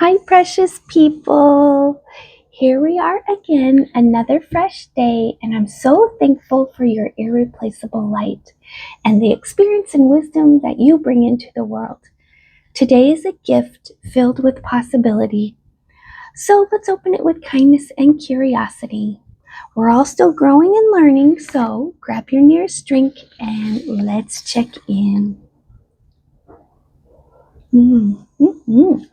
Hi, precious people. Here we are again, another fresh day, and I'm so thankful for your irreplaceable light and the experience and wisdom that you bring into the world. Today is a gift filled with possibility, so let's open it with kindness and curiosity. We're all still growing and learning, so grab your nearest drink and let's check in. Mm, mm, mm,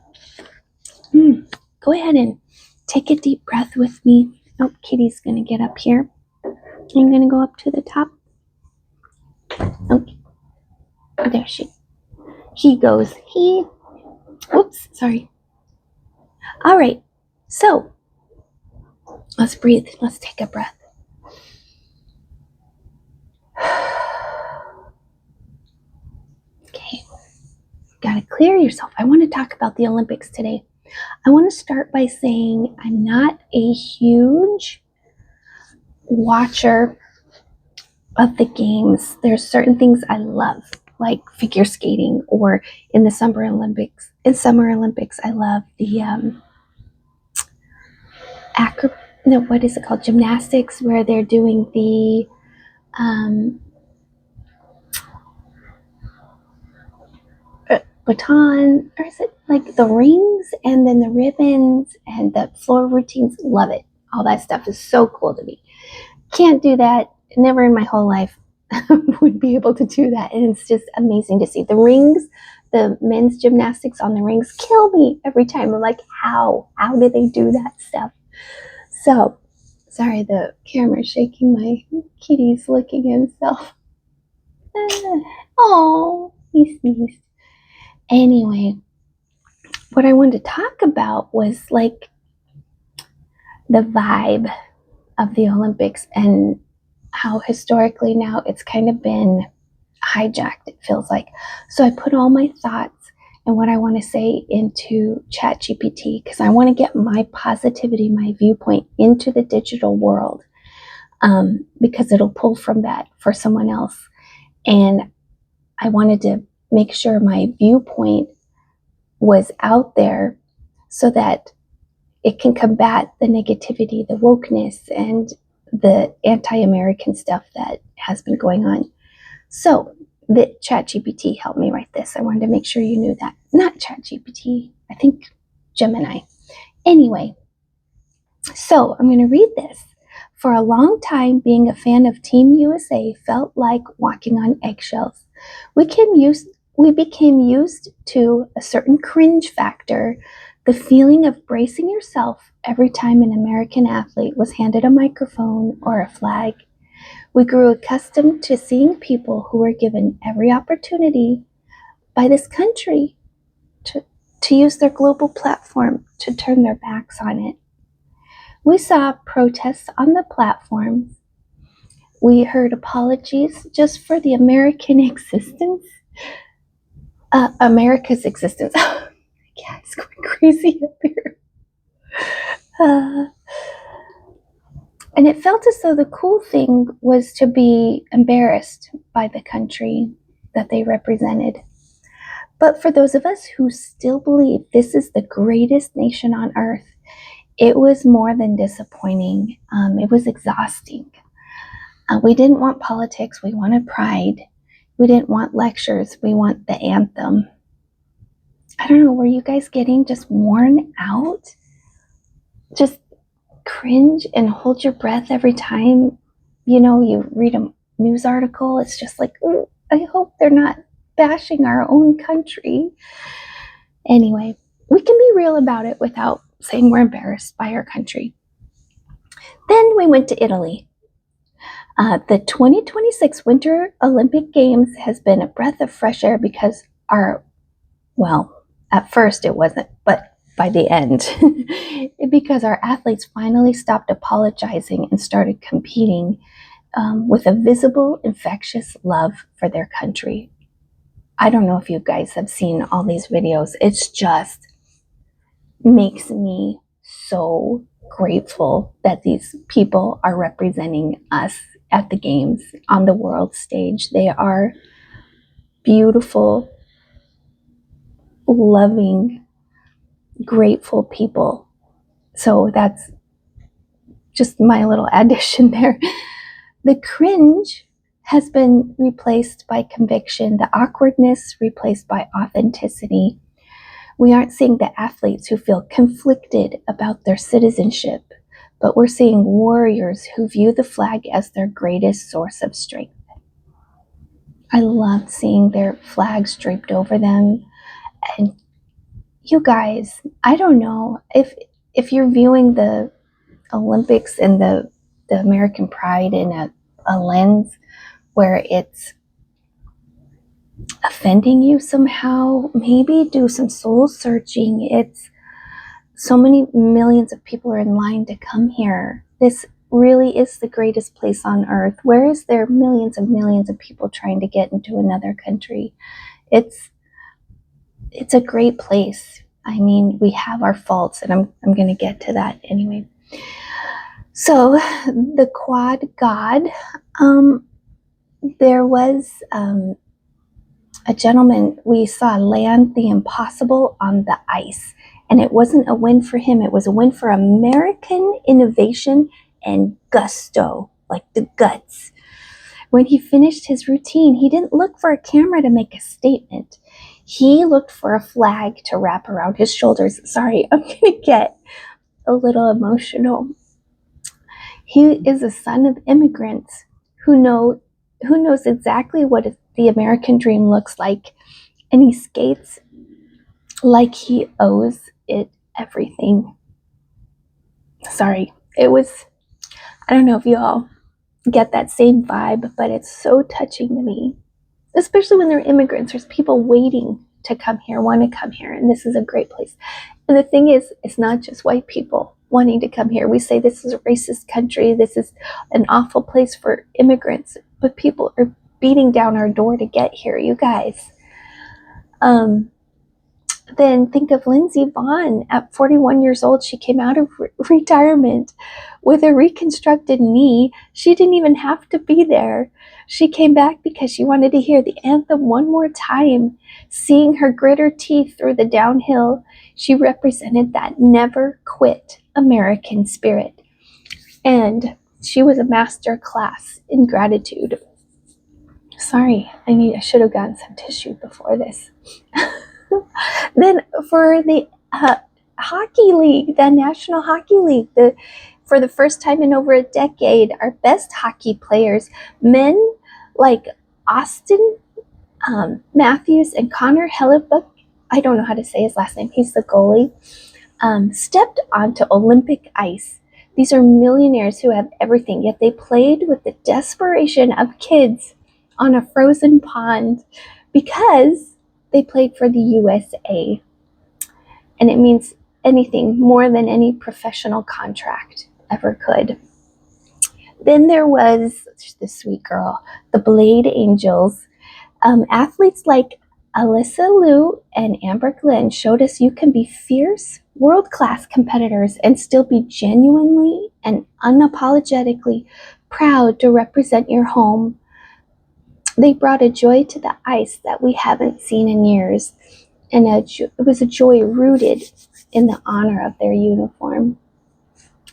mm. Go ahead and take a deep breath with me. Oh, Kitty's going to get up here. I'm going to go up to the top. Okay, there he goes. Oops, sorry. All right, so let's breathe. Let's take a breath. Okay, gotta clear yourself. I want to talk about the Olympics today. I want to start by saying I'm not a huge watcher of the games. There's certain things I love, like figure skating, or in the Summer Olympics. In Summer Olympics, I love the what is it called? Gymnastics, where they're doing the baton, or is it like the rings and then the ribbons and the floor routines? Love it. All that stuff is so cool to me. Can't do that. Never in my whole life would be able to do that. And it's just amazing to see the rings, the men's gymnastics on the rings kill me every time. I'm like, how did they do that stuff? So sorry, the camera's shaking. My kitty's licking himself. Oh, he sneezed. Anyway, what I wanted to talk about was like the vibe of the Olympics and how historically now it's kind of been hijacked, it feels like. So I put all my thoughts and what I want to say into ChatGPT because I want to get my positivity, my viewpoint into the digital world, because it'll pull from that for someone else. And I wanted to make sure my viewpoint was out there so that it can combat the negativity, the wokeness, and the anti-American stuff that has been going on. So the ChatGPT helped me write this. I wanted to make sure you knew that. Not ChatGPT, I think Gemini. Anyway, so I'm going to read this. For a long time, being a fan of Team USA felt like walking on eggshells. We became used to a certain cringe factor, the feeling of bracing yourself every time an American athlete was handed a microphone or a flag. We grew accustomed to seeing people who were given every opportunity by this country to use their global platform to turn their backs on it. We saw protests on the platforms. We heard apologies just for the American existence. America's existence. Yeah, it's going crazy up here. And it felt as though the cool thing was to be embarrassed by the country that they represented. But for those of us who still believe this is the greatest nation on earth, it was more than disappointing. It was exhausting. We didn't want politics. We wanted pride. We didn't want lectures. We want the anthem. I don't know, were you guys getting just worn out? Just cringe and hold your breath every time, you read a news article. It's just like, I hope they're not bashing our own country. Anyway, we can be real about it without saying we're embarrassed by our country. Then we went to Italy. The 2026 Winter Olympic Games has been a breath of fresh air because at first it wasn't, but by the end, because our athletes finally stopped apologizing and started competing with a visible, infectious love for their country. I don't know if you guys have seen all these videos. It's just makes me so grateful that these people are representing us at the games on the world stage. They are beautiful, loving, grateful people. So that's just my little addition there. The cringe has been replaced by conviction, the awkwardness replaced by authenticity. We aren't seeing the athletes who feel conflicted about their citizenship, but we're seeing warriors who view the flag as their greatest source of strength. I love seeing their flags draped over them. And you guys, I don't know if you're viewing the Olympics and the American pride in a lens where it's offending you somehow, maybe do some soul searching. It's so many millions of people are in line to come here. This really is the greatest place on earth. Where is there millions and millions of people trying to get into another country? It's a great place. I mean, we have our faults, and I'm going to get to that anyway. So, the quad god, there was a gentleman we saw land the impossible on the ice. And it wasn't a win for him, it was a win for American innovation and gusto, like the guts. When he finished his routine, he didn't look for a camera to make a statement. He looked for a flag to wrap around his shoulders. Sorry, I'm going to get a little emotional. He is a son of immigrants who knows exactly what the American dream looks like, and he skates like he owes it everything. Sorry, it was, I don't know if you all get that same vibe, but it's so touching to me, especially when they're immigrants. There's people waiting to come here, want to come here, and this is a great place. And the thing is, it's not just white people wanting to come here. We say this is a racist country, this is an awful place for immigrants, but people are beating down our door to get here, you guys. Then think of Lindsey Vonn. At 41 years old, she came out of retirement with a reconstructed knee. She didn't even have to be there. She came back because she wanted to hear the anthem one more time. Seeing her grit her teeth through the downhill, she represented that never quit American spirit. And she was a master class in gratitude. Sorry, I should have gotten some tissue before this. Then for the hockey league, the National Hockey League, for the first time in over a decade, our best hockey players, men like Austin Matthews and Connor Hellebuck, I don't know how to say his last name, he's the goalie, stepped onto Olympic ice. These are millionaires who have everything, yet they played with the desperation of kids on a frozen pond because they played for the USA. And it means anything more than any professional contract ever could. Then there was this sweet girl, the Blade Angels. Athletes like Alyssa Liu and Amber Glenn showed us you can be fierce, world-class competitors and still be genuinely and unapologetically proud to represent your home. They brought a joy to the ice that we haven't seen in years, and it was a joy rooted in the honor of their uniform.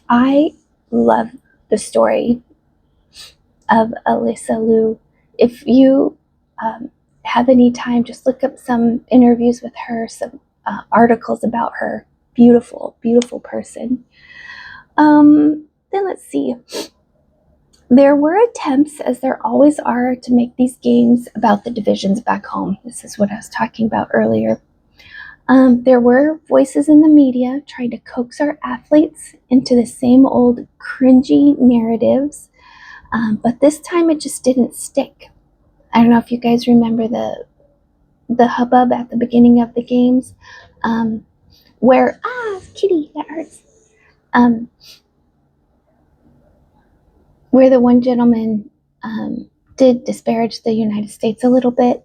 I love the story of Alyssa Liu. If you have any time, just look up some interviews with her, some articles about her. Beautiful, beautiful person. Then let's see. There were attempts, as there always are, to make these games about the divisions back home. This is what I was talking about earlier. There were voices in the media trying to coax our athletes into the same old cringy narratives, but this time it just didn't stick. I don't know if you guys remember the hubbub at the beginning of the games, where kitty, that hurts. Where the one gentleman did disparage the United States a little bit,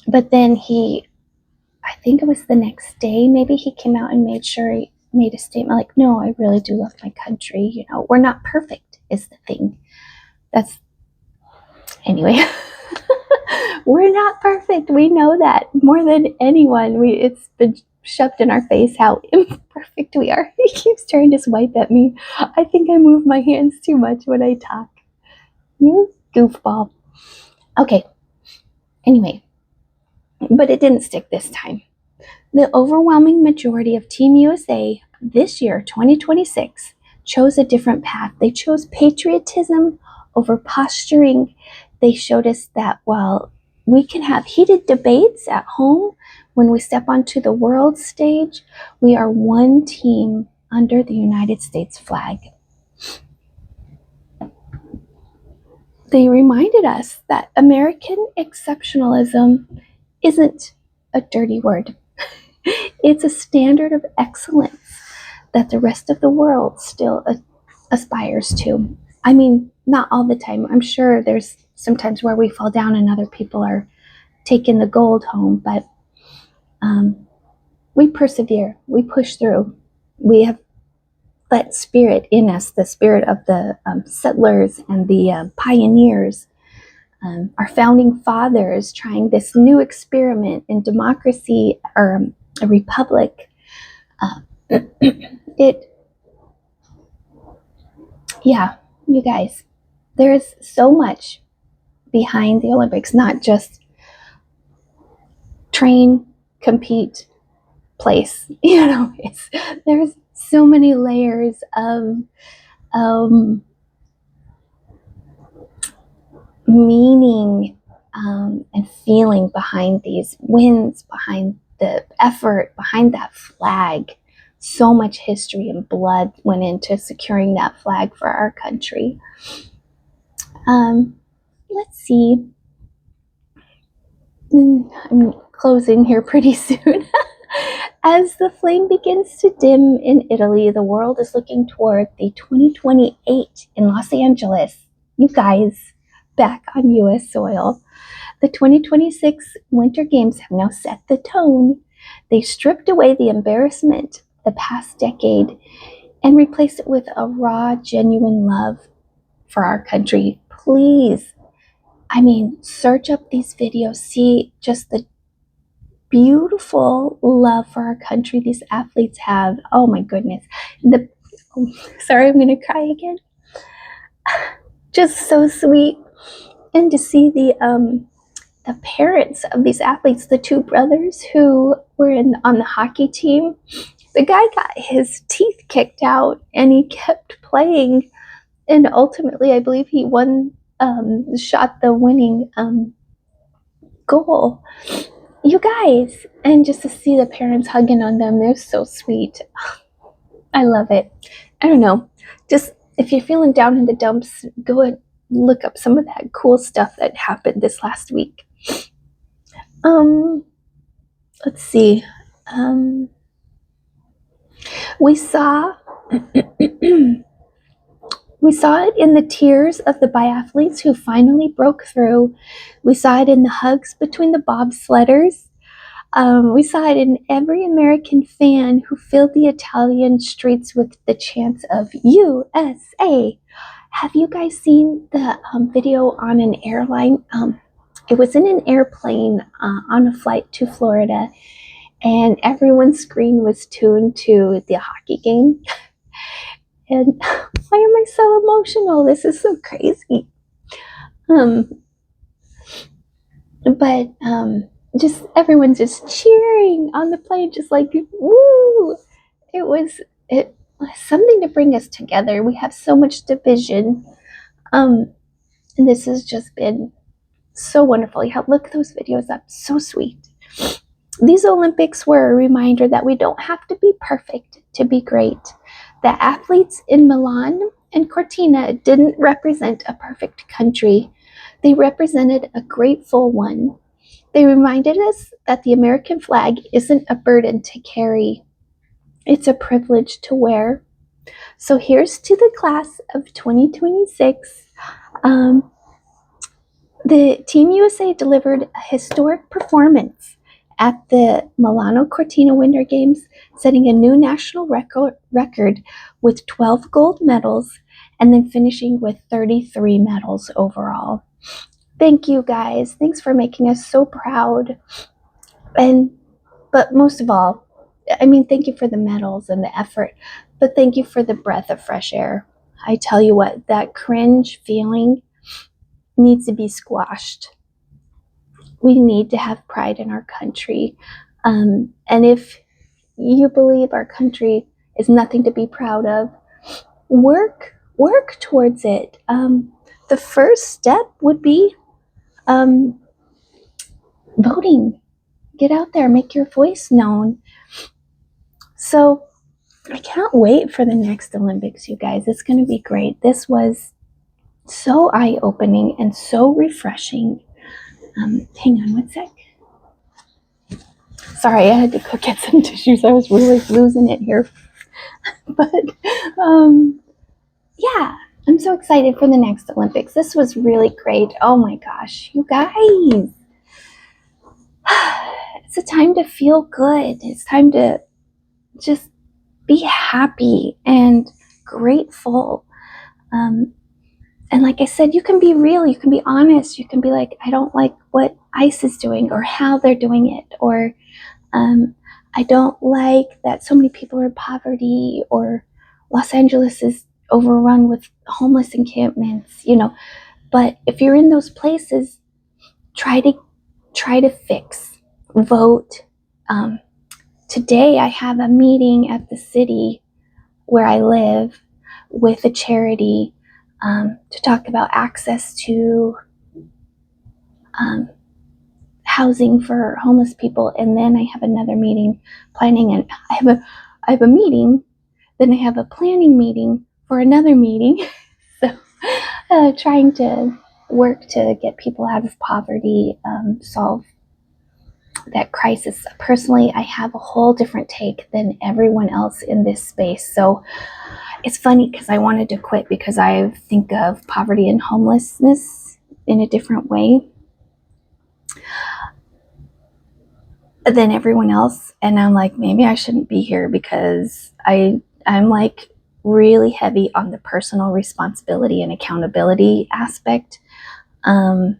but then I think it was the next day, maybe he came out and made sure he made a statement like, no, I really do love my country. You know, we're not perfect is the thing. Anyway, we're not perfect. We know that more than anyone. It's shoved in our face how imperfect we are. He keeps trying to swipe at me. I think I move my hands too much when I talk. You goofball. Okay, anyway, but it didn't stick this time. The overwhelming majority of Team USA this year, 2026, chose a different path. They chose patriotism over posturing. They showed us that while we can have heated debates at home, when we step onto the world stage, we are one team under the United States flag. They reminded us that American exceptionalism isn't a dirty word. It's a standard of excellence that the rest of the world still aspires to. I mean, not all the time. I'm sure there's sometimes where we fall down and other people are taking the gold home, but we persevere, we push through. We have that spirit in us, the spirit of the settlers and the pioneers. Our founding fathers trying this new experiment in democracy or a republic. Yeah, you guys, there's so much behind the Olympics, not just train, compete, place. There's so many layers of meaning and feeling behind these wins, behind the effort, behind that flag. So much history and blood went into securing that flag for our country. Let's see. I'm closing here pretty soon. As the flame begins to dim in Italy, the world is looking toward the 2028 in Los Angeles. You guys, back on U.S. soil. The 2026 Winter Games have now set the tone. They stripped away the embarrassment the past decade and replaced it with a raw, genuine love for our country. Please, search up these videos, see just the beautiful love for our country these athletes have. Oh my goodness. Sorry, I'm going to cry again. Just so sweet. And to see the parents of these athletes, the two brothers who were on the hockey team, the guy got his teeth kicked out and he kept playing. And ultimately, I believe he shot the winning goal. You guys, and just to see the parents hugging on them, they're so sweet. I love it. I don't know. Just if you're feeling down in the dumps, go and look up some of that cool stuff that happened this last week. Let's see. We saw it in the tears of the biathletes who finally broke through. We saw it in the hugs between the bobsledders. We saw it in every American fan who filled the Italian streets with the chants of USA. Have you guys seen the video on an airline? It was in an airplane on a flight to Florida, and everyone's screen was tuned to the hockey game. And why am I so emotional? This is so crazy. But just everyone's just cheering on the plane, just like, woo! It was something to bring us together. We have so much division. And this has just been so wonderful. Yeah, look those videos up. So sweet. These Olympics were a reminder that we don't have to be perfect to be great. The athletes in Milan and Cortina didn't represent a perfect country. They represented a grateful one. They reminded us that the American flag isn't a burden to carry. It's a privilege to wear. So here's to the class of 2026. The Team USA delivered a historic performance at the Milano Cortina Winter Games, setting a new national record with 12 gold medals and then finishing with 33 medals overall. Thank you guys. Thanks for making us so proud. But most of all, I mean, thank you for the medals and the effort, but thank you for the breath of fresh air. I tell you what, that cringe feeling needs to be squashed. We need to have pride in our country. And if you believe our country is nothing to be proud of, work towards it. The first step would be um, voting. Get out there, make your voice known. So I can't wait for the next Olympics, you guys. It's going to be great. This was so eye-opening and so refreshing. Hang on one sec. Sorry, I had to go get some tissues. I was really losing it here. But yeah, I'm so excited for the next Olympics. This was really great. Oh my gosh, you guys. It's a time to feel good. It's time to just be happy and grateful. And like I said, you can be real, you can be honest, you can be like, I don't like what ICE is doing or how they're doing it, or I don't like that so many people are in poverty, or Los Angeles is overrun with homeless encampments, you know. But if you're in those places, try to fix, vote. Today I have a meeting at the city where I live with a charity to talk about access to housing for homeless people. And then I have another meeting planning, and I have a meeting, then I have a planning meeting for another meeting. So trying to work to get people out of poverty, solve that crisis. Personally, I have a whole different take than everyone else in this space. So it's funny because I wanted to quit because I think of poverty and homelessness in a different way than everyone else. And I'm like, maybe I shouldn't be here because I'm like really heavy on the personal responsibility and accountability aspect. And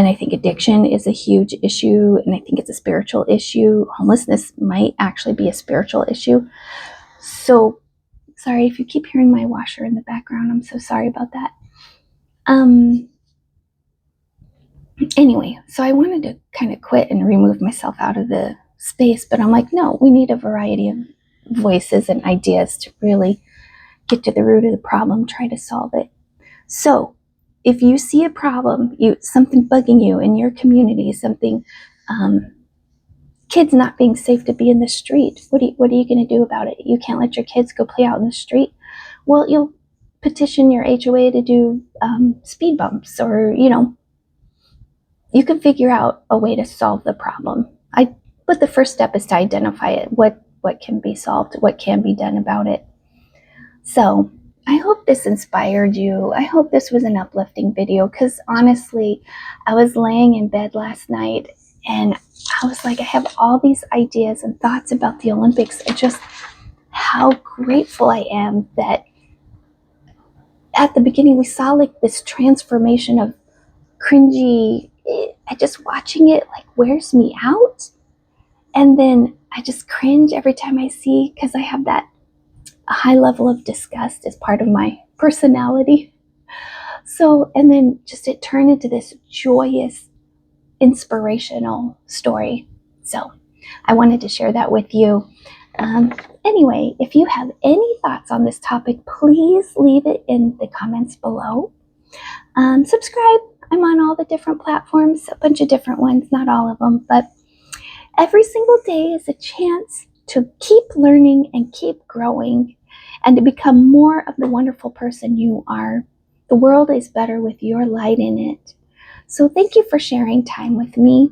I think addiction is a huge issue, and I think it's a spiritual issue. Homelessness might actually be a spiritual issue. So sorry if you keep hearing my washer in the background. I'm so sorry about that. Anyway, so I wanted to kind of quit and remove myself out of the space, but I'm like, no, we need a variety of voices and ideas to really get to the root of the problem, try to solve it. So if you see a problem, something bugging you in your community, something, kids not being safe to be in the street, what are you going to do about it? You can't let your kids go play out in the street. Well, you'll petition your HOA to do speed bumps, or you can figure out a way to solve the problem. But the first step is to identify it. What can be solved? What can be done about it? So I hope this inspired you. I hope this was an uplifting video, because honestly, I was laying in bed last night and I was like, I have all these ideas and thoughts about the Olympics, and just how grateful I am that at the beginning we saw like this transformation of cringy. Just watching it like wears me out. And then I just cringe every time I see, because I have that high level of disgust as part of my personality. So, and then just it turned into this joyous, inspirational story. So I wanted to share that with you. Anyway, if you have any thoughts on this topic, please leave it in the comments below. Subscribe. I'm on all the different platforms, a bunch of different ones, not all of them, but every single day is a chance to keep learning and keep growing and to become more of the wonderful person you are. The world is better with your light in it. So thank you for sharing time with me.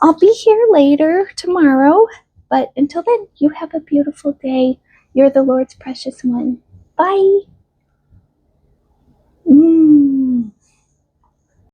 I'll be here later tomorrow, but until then, you have a beautiful day. You're the Lord's precious one. Bye.